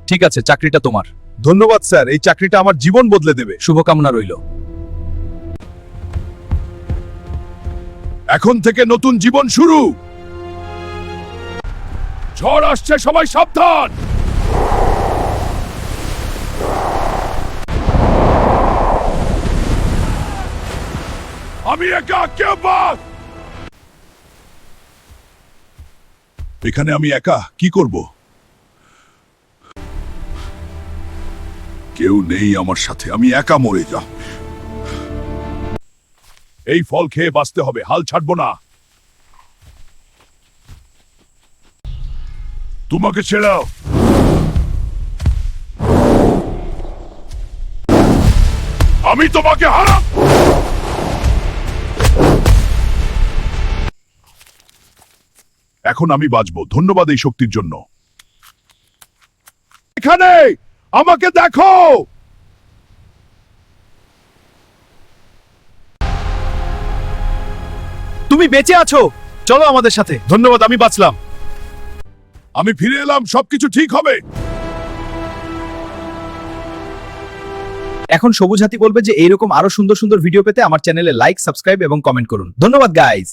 ঠিক আছে, চাকরিটা তোমার। ধন্যবাদ স্যার, এই চাকরিটা আমার জীবন বদলে দেবে। শুভকামনা রইল। এখন থেকে নতুন জীবন শুরু। ঝড় আসছে, সবাই সাবধান। আমি একা, কেউ বাদ। এখানে আমি একা কি করব? কেউ নেই আমার সাথে, আমি একা মরে যা। এই ফল খেয়ে বাঁচতে হবে, হাল ছাড়বো না। তোমাকে ছেড়াও। আমি তোমাকে হারাব। এখন আমি বাঁচবো, ধন্যবাদ এই শক্তির জন্য। এখানে আমাকে দেখো। তুমি বেঁচে আছো, চলো আমাদের সাথে। ধন্যবাদ, আমি বাঁচলাম। আমি ফিরে এলাম, সবকিছু ঠিক হবে। এখন সবুজ হাতি বলবে যে এইরকম আরো সুন্দর সুন্দর ভিডিও পেতে আমার চ্যানেলে লাইক, সাবস্ক্রাইব এবং কমেন্ট করুন। ধন্যবাদ গাইজ।